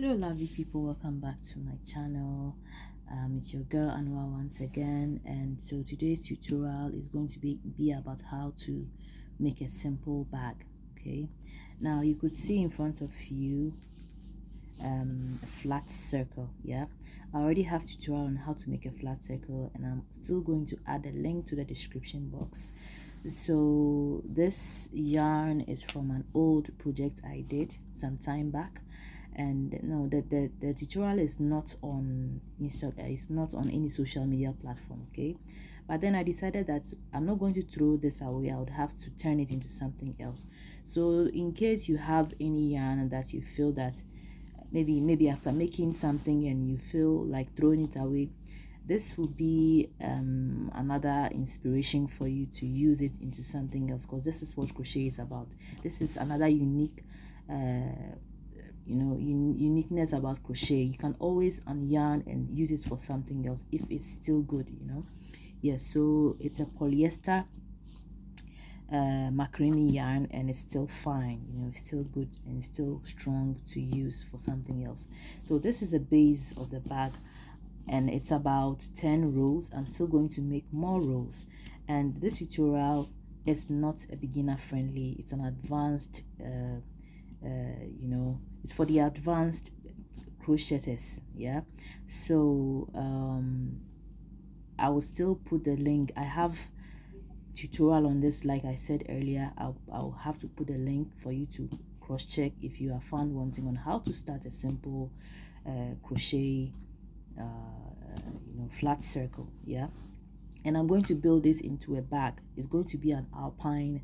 Hello lovely people, welcome back to my channel. It's your girl Anwar once again, and so today's tutorial is going to be about how to make a simple bag. Okay, now you could see in front of you a flat circle. Yeah, I already have tutorial on how to make a flat circle, and I'm still going to add a link to the description box. So this yarn is from an old project I did some time back, and no, the tutorial is not on it's not on any social media platform. Okay, but then I decided that I'm not going to throw this away. I would have to turn it into something else. So in case you have any yarn that you feel that maybe after making something and you feel like throwing it away, this will be another inspiration for you to use it into something else, because this is what crochet is about. This is another unique uniqueness about crochet. You can always unyarn and use it for something else if it's still good. Yes, so it's a polyester macrame yarn, and it's still fine, it's still good and still strong to use for something else. So this is the base of the bag, and it's about 10 rows. I'm still going to make more rows, and this tutorial is not a beginner friendly. It's an advanced it's for the advanced crocheters. Yeah, so I will still put the link. I have tutorial on this, like I said earlier. I'll have to put a link for you to cross check if you are found wanting on how to start a simple crochet flat circle. Yeah, and I'm going to build this into a bag. It's going to be an Alpine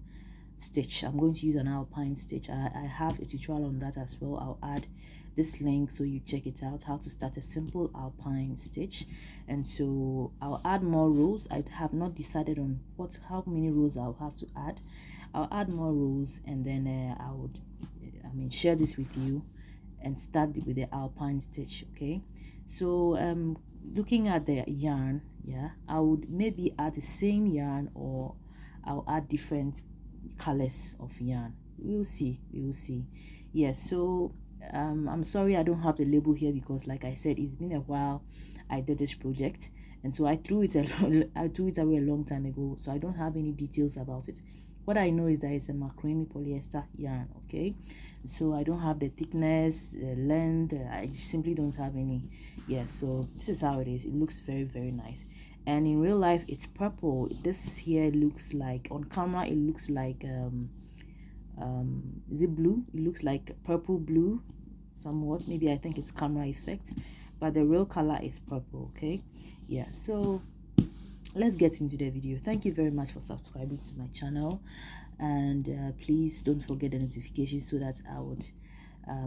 stitch. I'm going to use an Alpine stitch. I have a tutorial on that as well. I'll add this link so you check it out, how to start a simple Alpine stitch. And so I'll add more rows. I have not decided on how many rows I'll have to add. I'll add more rows, and then I would share this with you and start with the Alpine stitch. Okay, so looking at the yarn, yeah, I would maybe add the same yarn, or I'll add different colors of yarn. We will see. Yes, so I'm sorry I don't have the label here, because like I said, it's been a while I did this project, and so I threw it away a long time ago, so I don't have any details about it. What I know is that it's a macrame polyester yarn. Okay, so I don't have the thickness, length, I simply don't have any. Yes, so this is how it is. It looks very, very nice, and in real life it's purple. This here looks like, on camera it looks like is it blue? It looks like purple blue somewhat. Maybe I think it's camera effect, but the real color is purple. Okay, yeah, so let's get into the video. Thank you very much for subscribing to my channel, and please don't forget the notification, so that I would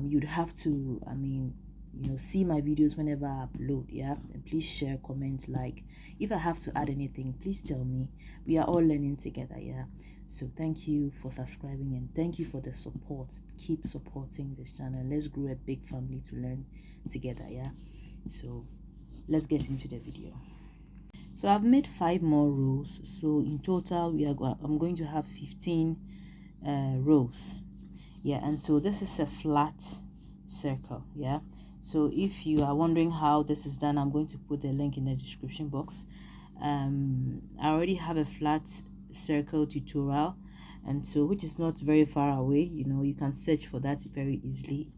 you'd have to see my videos whenever I upload. Yeah, and please share, comment, like. If I have to add anything, please tell me. We are all learning together. Yeah, so thank you for subscribing, and thank you for the support. Keep supporting this channel. Let's grow a big family to learn together. Yeah, so let's get into the video. So I've made 5 more rows, so in total I'm going to have 15 rows. Yeah, and so this is a flat circle. Yeah, so if you are wondering how this is done, I'm going to put the link in the description box. I already have a flat circle tutorial, and so which is not very far away. You can search for that very easily,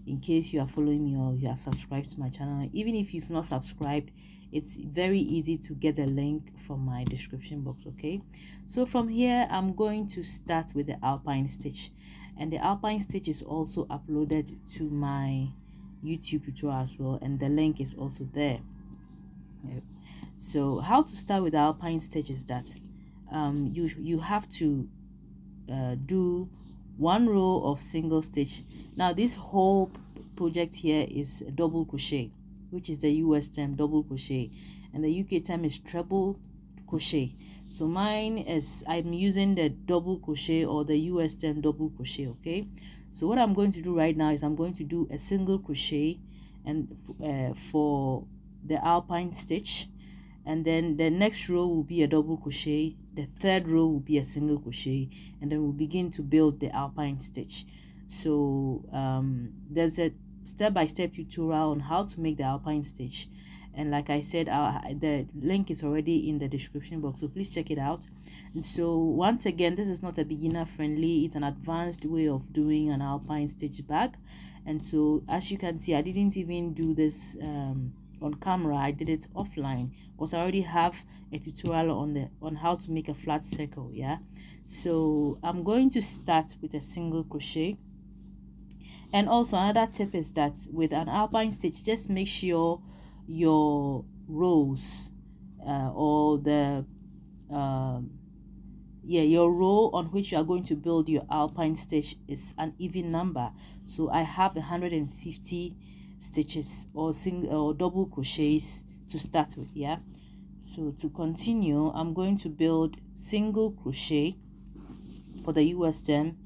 in case you are following me or you have subscribed to my channel. Even if you've not subscribed, it's very easy to get the link from my description box. Okay, so from here I'm going to start with the Alpine stitch, and the Alpine stitch is also uploaded to my YouTube tutorial as well, and the link is also there. So how to start with the Alpine stitch is that you have to do 1 row of single stitch. Now this whole project here is double crochet, which is the US term, double crochet, and the UK term is treble crochet. So mine is, I'm using the double crochet, or the US term double crochet. Okay, so what I'm going to do right now is I'm going to do a single crochet, and for the Alpine stitch, and then the next row will be a double crochet, the third row will be a single crochet, and then we'll begin to build the Alpine stitch. So there's a step-by-step tutorial on how to make the alpine stitch, and like I said, the link is already in the description box, so please check it out. And so once again, this is not a beginner friendly, it's an advanced way of doing an alpine stitch bag. And so as you can see, I didn't even do this on camera, I did it offline because I already have a tutorial on how to make a flat circle. Yeah, so I'm going to start with a single crochet. And also another tip is that with an alpine stitch, just make sure your rows or the your row on which you are going to build your alpine stitch is an even number. So I have 150 stitches or single or double crochets to start with. Yeah, so to continue, I'm going to build single crochet for the US term,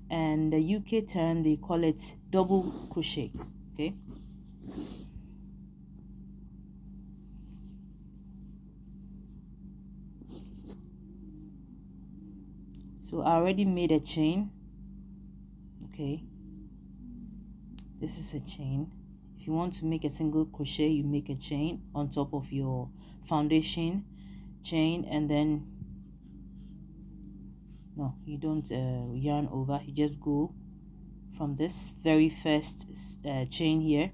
and the UK term they call it double crochet. Okay, so I already made a chain. Okay, this is a chain. If you want to make a single crochet, you make a chain on top of your foundation chain, and then no, you don't yarn over, you just go from this very first chain here,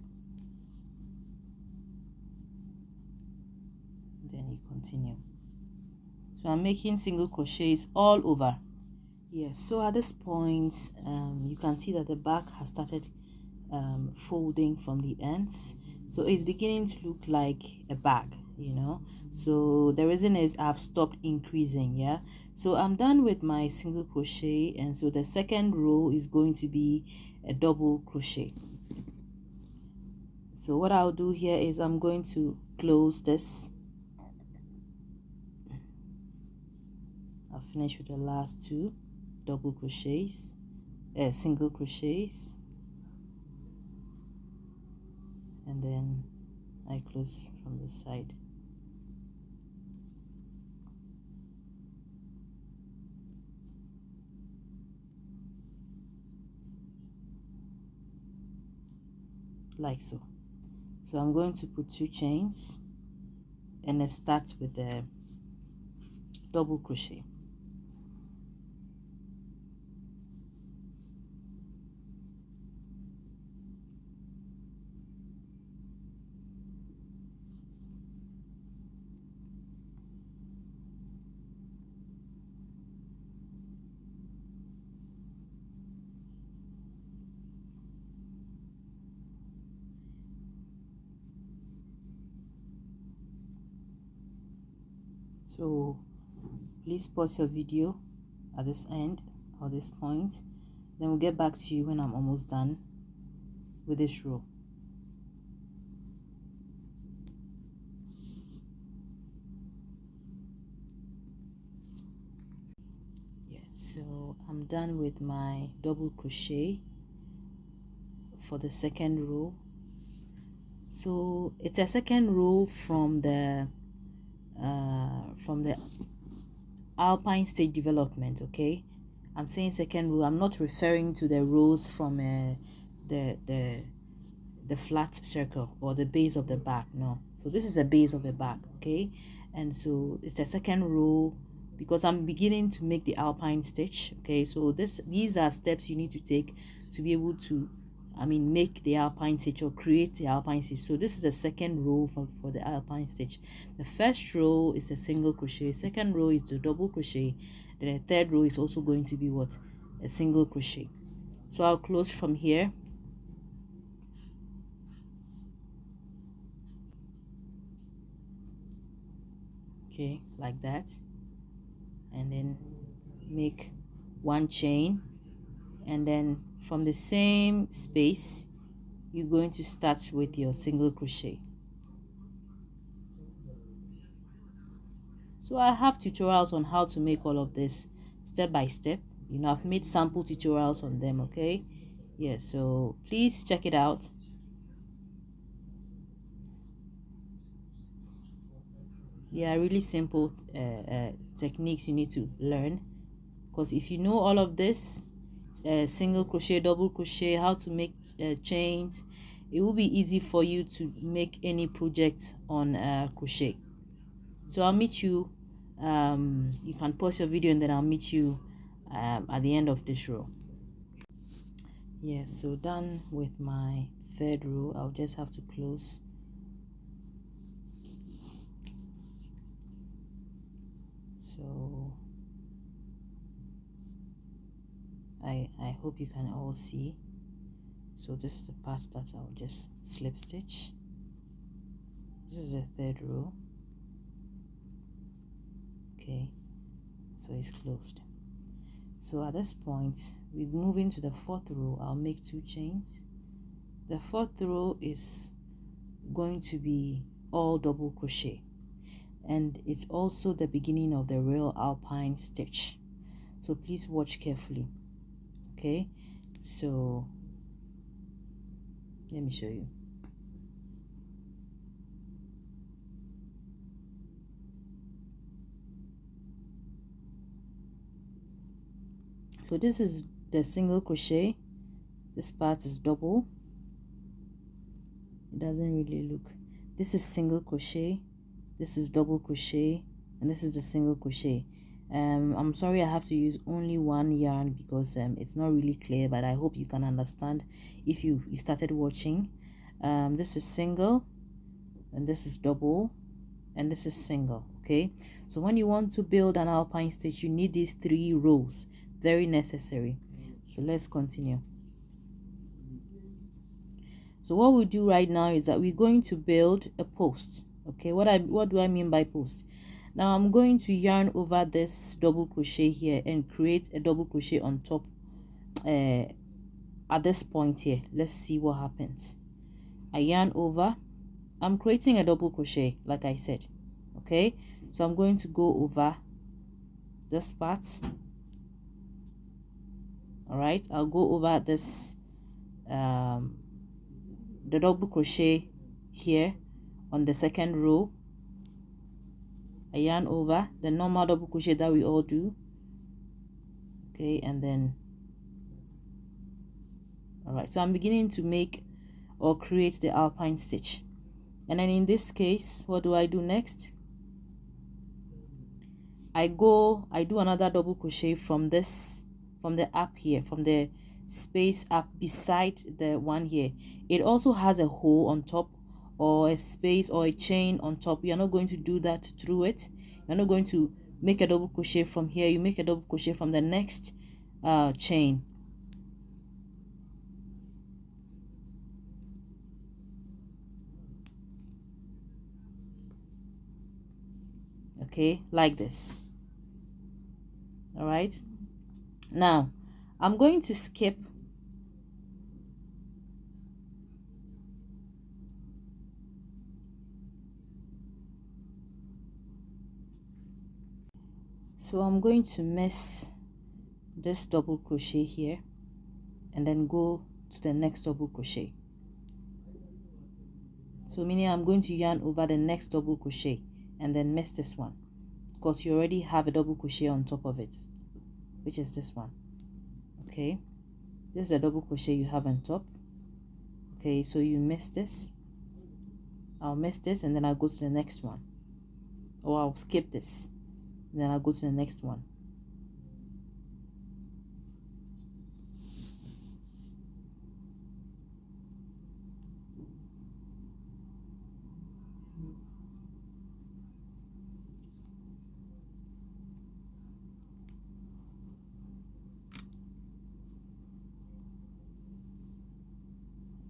then you continue. So I'm making single crochets all over. Yes, so at this point you can see that the back has started folding from the ends, so it's beginning to look like a bag, you know. So the reason is I've stopped increasing. Yeah, so I'm done with my single crochet, and so the second row is going to be a double crochet. So what I'll do here is I'm going to close this. I'll finish with the last two double crochets, single crochets, and then I close from this side. Like so. So I'm going to put 2 chains, and I start with the double crochet. So please pause your video at this end or this point, then we'll get back to you when I'm almost done with this row. Yeah, so I'm done with my double crochet for the second row. So it's a second row from the alpine stitch development. Okay, I'm saying second row, I'm not referring to the rows from the flat circle or the base of the back. No, so this is the base of the back. Okay, and so it's a second row because I'm beginning to make the alpine stitch. Okay, so these are steps you need to take to be able to make the alpine stitch or create the alpine stitch. So this is the second row for the alpine stitch. The first row is a single crochet, second row is the double crochet, then the third row is also going to be what? A single crochet. So I'll close from here. Okay, like that, and then make 1 chain, and then from the same space you're going to start with your single crochet. So I have tutorials on how to make all of this step by step. You know, I've made sample tutorials on them. Okay, yeah, so please check it out. Yeah, really simple techniques you need to learn, because if you know all of this, single crochet, double crochet, how to make chains, it will be easy for you to make any project on crochet. So I'll meet you, you can pause your video and then I'll meet you at the end of this row. Yeah, so done with my third row. I'll just have to close. So I hope you can all see. So this is the part that I'll just slip stitch. This is the third row. Okay, so it's closed. So at this point we move into the fourth row. I'll make 2 chains. The fourth row is going to be all double crochet, and it's also the beginning of the real alpine stitch, so please watch carefully. Okay, so let me show you. So this is the single crochet, this part is double, it doesn't really look, this is single crochet, this is double crochet, and this is the single crochet. I'm sorry I have to use only one yarn because it's not really clear, but I hope you can understand if you started watching. This is single, and this is double, and this is single. Okay, so when you want to build an alpine stitch, you need these 3 rows, very necessary. So let's continue. So what we do right now is that we're going to build a post. Okay, what do I mean by post? Now I'm going to yarn over this double crochet here and create a double crochet on top at this point here. Let's see what happens. I yarn over, I'm creating a double crochet like I said. Okay, so I'm going to go over this part. All right, I'll go over this the double crochet here on the second row. I yarn over the normal double crochet that we all do. Okay, and then all right, so I'm beginning to make or create the alpine stitch. And then in this case, what do I do next? I do another double crochet from the up here, from the space up beside the one here. It also has a hole on top, or a space or a chain on top. You are not going to do that through it. You're not going to make a double crochet from here. You make a double crochet from the next chain. Okay, like this. All right, now I'm going to skip so I'm going to miss this double crochet here and then go to the next double crochet. So meaning I'm going to yarn over the next double crochet and then miss this one, because you already have a double crochet on top of it, which is this one. Okay, this is a double crochet you have on top. Okay, so you miss this, I'll miss this, and then I'll go to the next one, or I'll skip this and then I'll go to the next one.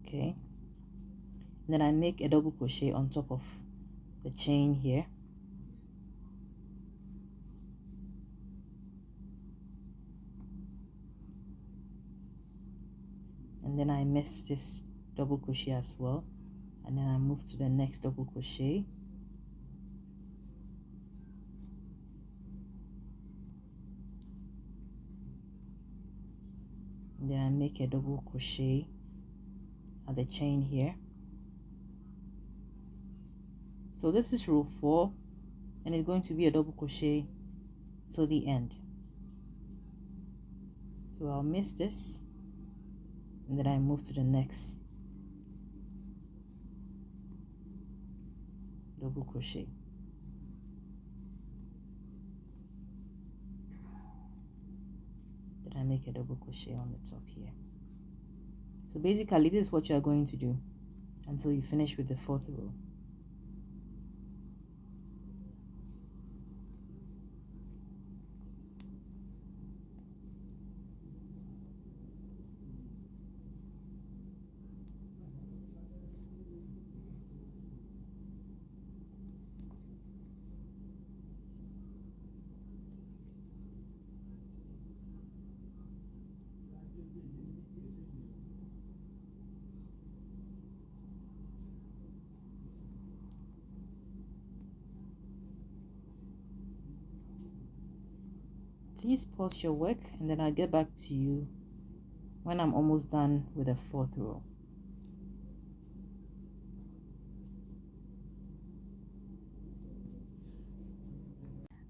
Okay, and then I make a double crochet on top of the chain here, and then I miss this double crochet as well, and then I move to the next double crochet, and then I make a double crochet at the chain here. So this is row 4, and it's going to be a double crochet till the end. So I'll miss this, and then I move to the next double crochet. Then I make a double crochet on the top here. So basically this is what you are going to do until you finish with the 4th row. Please pause your work and then I'll get back to you when I'm almost done with the 4th row.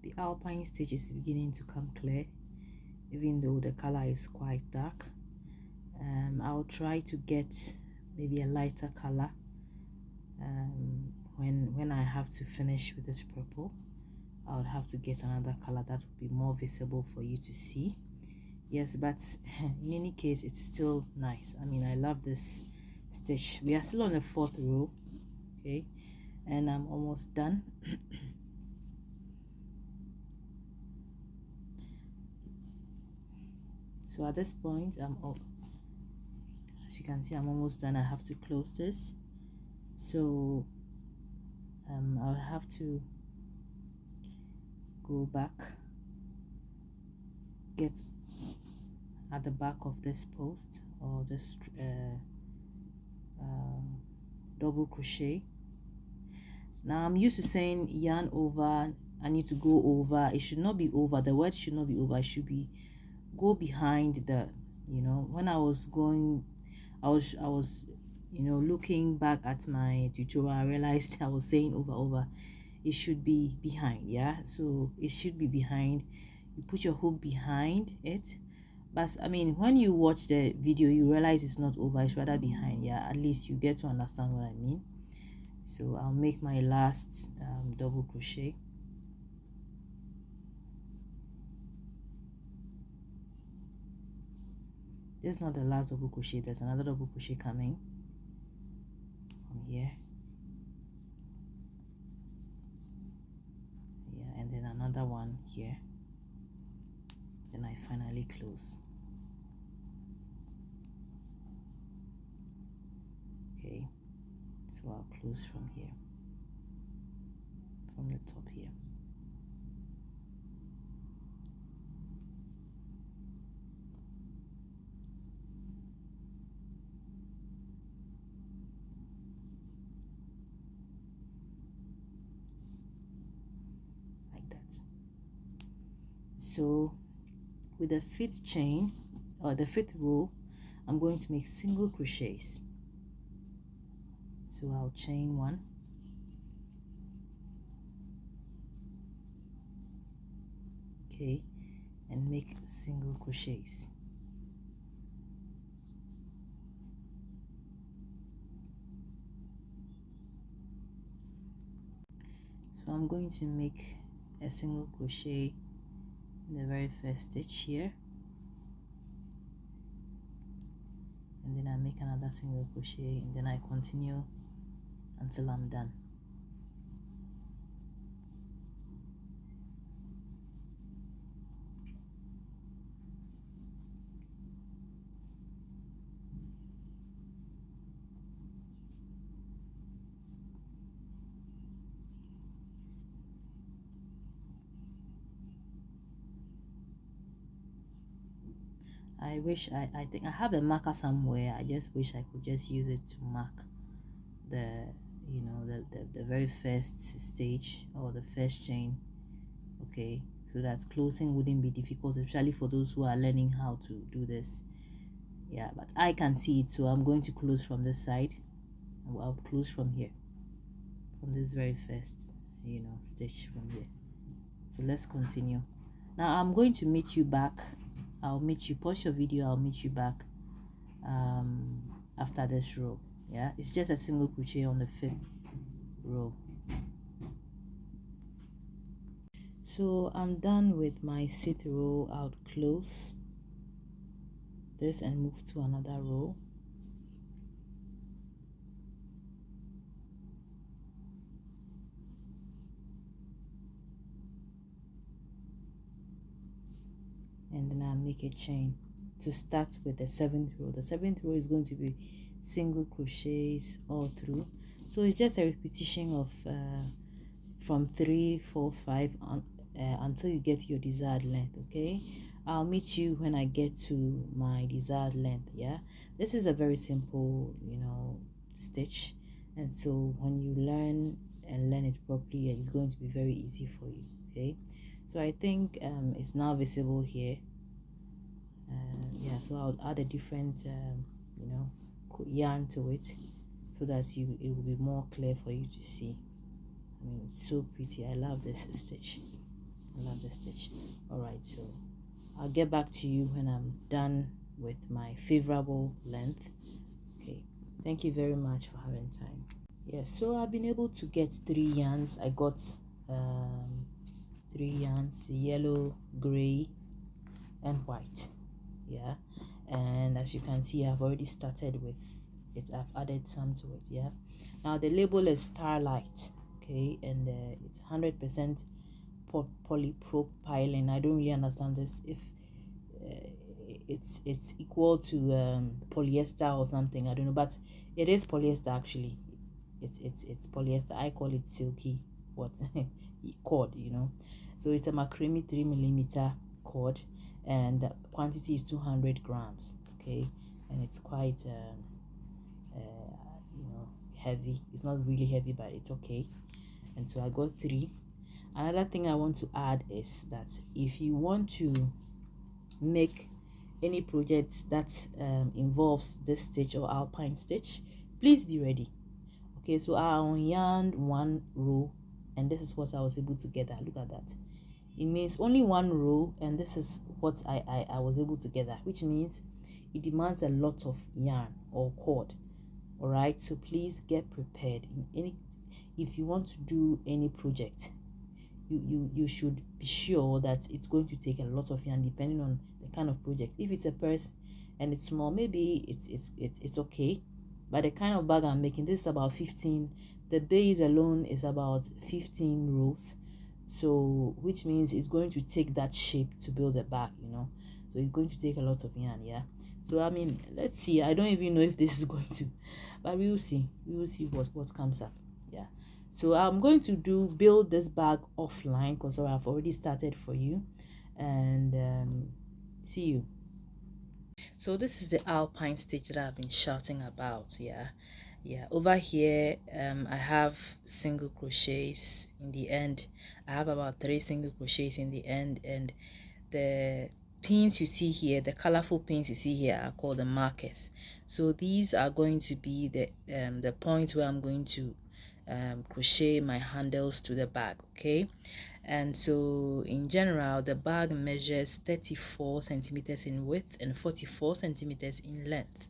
The Alpine stitch is beginning to come clear, even though the color is quite dark. I'll try to get maybe a lighter color when I have to finish with this purple. I would have to get another color that would be more visible for you to see. Yes, but in any case it's still nice. I mean, I love this stitch. We are still on the 4th row, okay, and I'm almost done. So at this point as you can see, I'm almost done. I have to close this, so I'll have to go back, get at the back of this post or this double crochet. Now I'm used to saying yarn over, I need to go over. It should not be over, the word should not be over, it should be go behind the, you know, when I was going, I was you know, looking back at my tutorial, I realized I was saying over. It should be behind, yeah, so it should be behind. You put your hook behind it, but I mean, when you watch the video you realize it's not over, it's rather behind, yeah, at least you get to understand what I mean. So I'll make my last double crochet. This is not the last double crochet, there's another double crochet coming from here, yeah, and then another one here, then I finally close. Okay, so I'll close from here, from the top here. So with the 5th chain or the 5th row, I'm going to make single crochets. So I'll chain 1, okay, and make single crochets. So I'm going to make a single crochet in the very first stitch here, and then I make another single crochet, and then I continue until I'm done. I wish I think I have a marker somewhere. I just wish I could just use it to mark the, you know, the very first stage or the first chain, okay, so that closing wouldn't be difficult, especially for those who are learning how to do this. Yeah, but I can see it, so I'm going to close from this side. I'll close from here, from this very first, you know, stitch from here. So let's continue. Now I'm going to meet you back. I'll meet you, pause your video, I'll meet you back after this row. Yeah, it's just a single crochet on the 5th row. So I'm done with my sit row. I'll close this and move to another row. And then I'll make a chain to start with the 7th row. The 7th row is going to be single crochets all through. So it's just a repetition of from 3, 4, 5 on, until you get your desired length. Okay, I'll meet you when I get to my desired length. Yeah, this is a very simple, stitch, and so when you learn it properly, it's going to be very easy for you. Okay, so I think it's now visible here. Yeah, so I'll add a different yarn to it so that it will be more clear for you to see. I mean, it's so pretty. I love this stitch. I love this stitch. All right, so I'll get back to you when I'm done with my favorable length. Okay, thank you very much for having time. Yes, so I've been able to get 3 yarns. I got 3 yarns: yellow, gray, and white. Yeah, and as you can see, I've already started with it. I've added some to it. Yeah, now the label is Starlight. Okay, and it's 100% polypropylene. I don't really understand this, if it's equal to polyester or something. I don't know, but it is polyester actually. It's polyester. I call it silky what cord, so it's a macrame 3mm cord, and the quantity is 200 grams. Okay, and it's quite heavy. It's not really heavy, but it's okay. And so I got 3. Another thing I want to add is that if you want to make any project that involves this stitch or alpine stitch, please be ready. Okay, so I unyarned 1 row, and this is what I was able to gather. Look at that. It means only 1 row, and this is what I was able to gather, which means it demands a lot of yarn or cord. All right, so please get prepared. If you want to do any project, you should be sure that it's going to take a lot of yarn, depending on the kind of project. If it's a purse and it's small, maybe it's okay, but the kind of bag I'm making, this is about 15. The base alone is about 15 rows, so which means it's going to take that shape to build a bag, so it's going to take a lot of yarn. Yeah, so I mean, let's see. I don't even know if this is going to, but we will see what comes up. Yeah, so I'm going to build this bag offline because I've already started for you, and see you. So this is the alpine stitch that I've been shouting about. Yeah, over here I have single crochets in the end. I have about 3 single crochets in the end, and the pins you see here, the colorful pins you see here, are called the markers. So these are going to be the points where I'm going to crochet my handles to the bag. Okay, and so in general the bag measures 34 centimeters in width and 44 centimeters in length.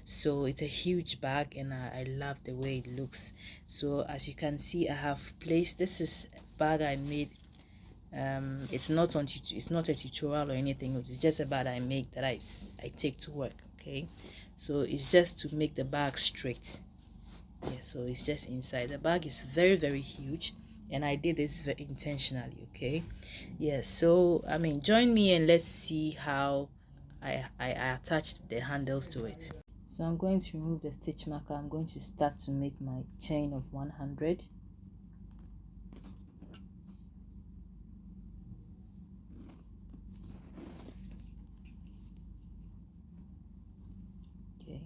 So it's a huge bag, and I love the way it looks. So as you can see, I have placed, this is a bag I made. It's not a tutorial or anything. It's just a bag I make that I take to work. Okay, so it's just to make the bag straight. Yeah, so it's just inside. The bag is very, very huge, and I did this very intentionally. Okay, yeah, so I mean, join me and let's see how I attached the handles to it. So I'm going to remove the stitch marker. I'm going to start to make my chain of 100. Okay,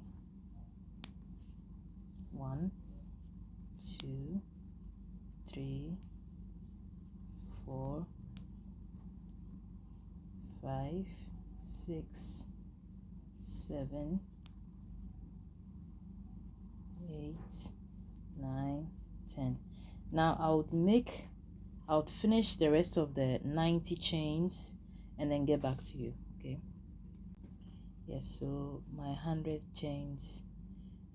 1, 2, 3, 4, 5, 6, 7, 8, 9, 10. Now I would finish the rest of the 90 chains and then get back to you. Okay, yes, so my 100 chains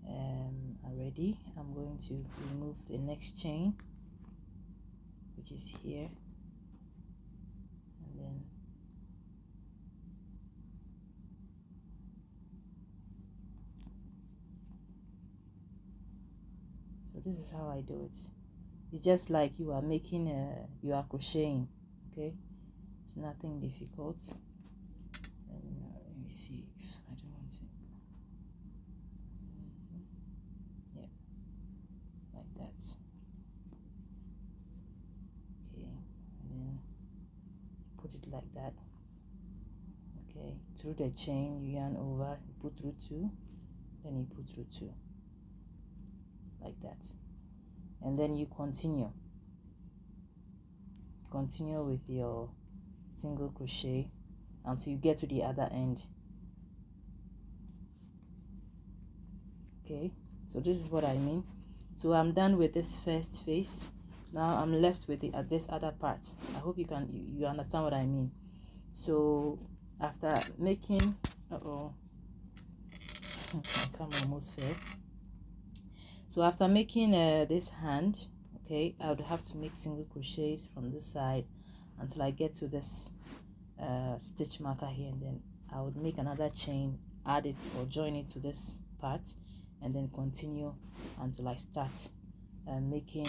are ready. I'm going to remove the next chain, which is here. So this is how I do it. It's just like you are making you are crocheting. Okay, it's nothing difficult. Let me see if I don't want to. Yeah, like that. Okay, and then put it like that. Okay, through the chain you yarn over, you put through 2, then you put through 2, like that, and then you continue with your single crochet until you get to the other end. Okay, so this is what I mean. So I'm done with this first phase. Now I'm left with this other part. I hope you understand what I mean. So after making my camera almost fell. So after making this hand, okay, I would have to make single crochets from this side until I get to this stitch marker here, and then I would make another chain, add it or join it to this part, and then continue until I start making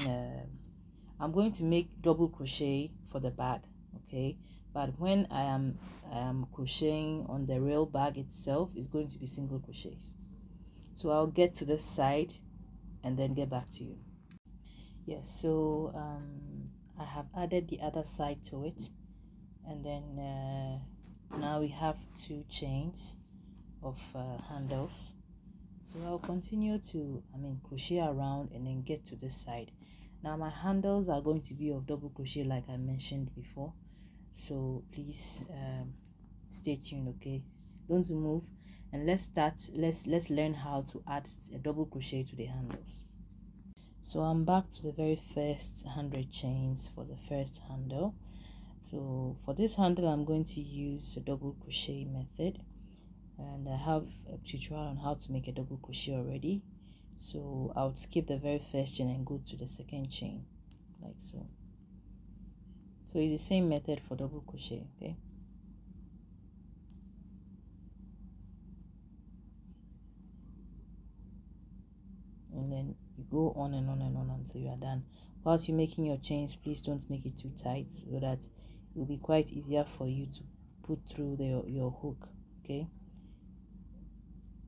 I'm going to make double crochet for the bag, okay, but when I am crocheting on the real bag itself, it's going to be single crochets. So I'll get to this side and then get back to you. Yes, so I have added the other side to it, and then now we have 2 chains of handles. So I'll continue to crochet around and then get to this side. Now my handles are going to be of double crochet like I mentioned before, so please stay tuned. Okay, don't move, and let's learn how to add a double crochet to the handles. So I'm back to the very first 100 chains for the first handle. So for this handle I'm going to use a double crochet method, and I have a tutorial on how to make a double crochet already. So I would skip the very first chain and go to the second chain like so. So it's the same method for double crochet. Okay, and then you go on and on and on until you are done. Whilst you're making your chains, please don't make it too tight, so that it will be quite easier for you to put through your hook. Okay,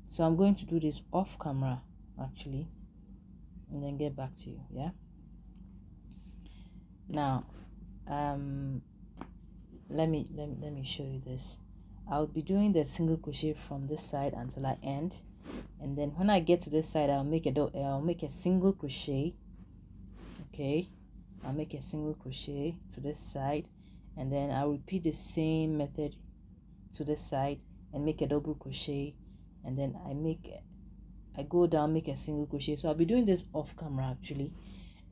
so I'm going to do this off camera actually, and then get back to you. Yeah, now let me show you this. I'll be doing the single crochet from this side until I end, and then when I get to this side I'll make a single crochet. Okay, I'll make a single crochet to this side, and then I'll repeat the same method to this side and make a double crochet, and then I go down, make a single crochet. So I'll be doing this off camera actually,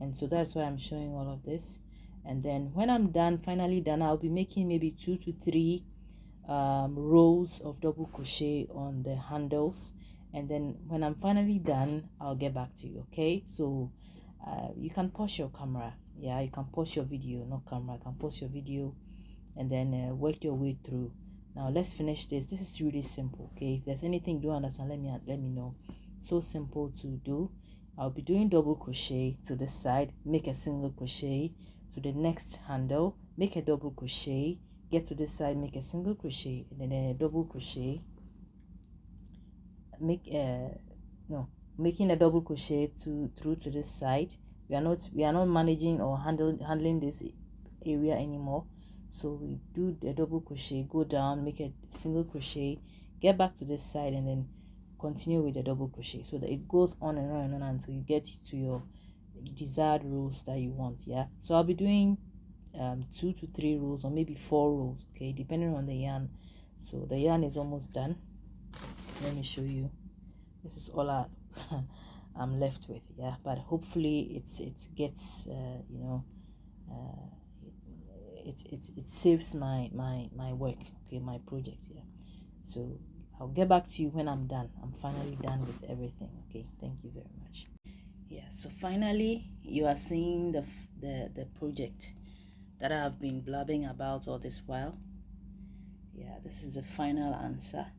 and so that's why I'm showing all of this. And then when I'm done, finally done, I'll be making maybe 2 to 3 rows of double crochet on the handles, and then when I'm finally done I'll get back to you. Okay, so you can pause your camera. Yeah, you can pause your video, not camera. You can pause your video and then work your way through. Now let's finish this. This is really simple. Okay, if there's anything you don't understand, let me know. So simple to do. I'll be doing double crochet to this side, make a single crochet to the next handle, make a double crochet, get to this side, make a single crochet, and then a double crochet, making a double crochet through to this side. We are not managing or handling this area anymore, so we do the double crochet, go down, make a single crochet, get back to this side, and then continue with the double crochet, so that it goes on and on and on until you get to your desired rows that you want. Yeah, so I'll be doing 2 to 3 rows, or maybe 4 rows, okay, depending on the yarn. So the yarn is almost done. Let me show you. This is all I'm left with. Yeah, but hopefully it gets it saves my work, okay, my project. Yeah, so I'll get back to you when I'm done. I'm finally done with everything. Okay, thank you very much. Yeah, so finally you are seeing the project that I have been blabbing about all this while. Yeah, this is the final answer,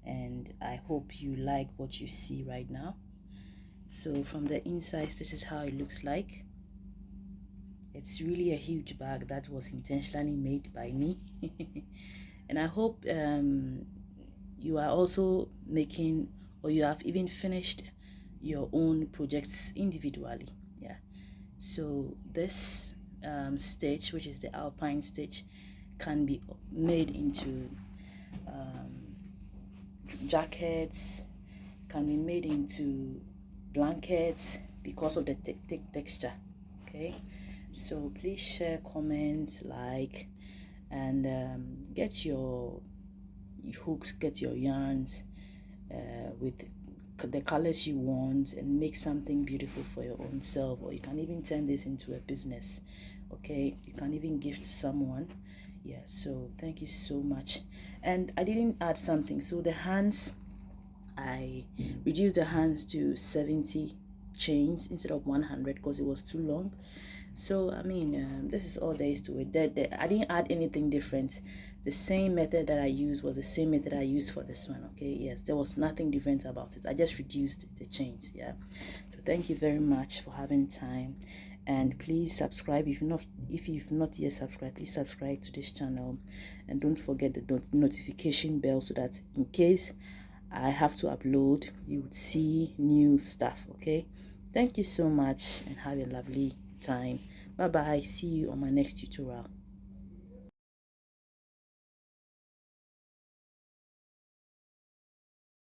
and I hope you like what you see right now. So from the inside, this is how it looks like. It's really a huge bag that was intentionally made by me. And I hope you are also making, or you have even finished your own projects individually. Yeah, so this stitch, which is the Alpine stitch, can be made into jackets, can be made into blankets because of the thick texture. Okay, so please share, comment, like, and get your hooks, get your yarns with the colors you want, and make something beautiful for your own self. Or you can even turn this into a business. Okay, you can even gift someone. Yeah, so thank you so much. And I didn't add something, so the hands, I reduced the hands to 70 chains instead of 100 because it was too long. So I mean, this is all there is to it. I didn't add anything different. The same method that I used was the same method I used for this one. Okay, yes, there was nothing different about it. I just reduced the chains. Yeah, so thank you very much for having time, and please subscribe if you've not yet subscribed. Please subscribe to this channel, and don't forget the notification bell so that in case I have to upload, you would see new stuff. Okay, thank you so much and have a lovely time. Bye bye. See you on my next tutorial.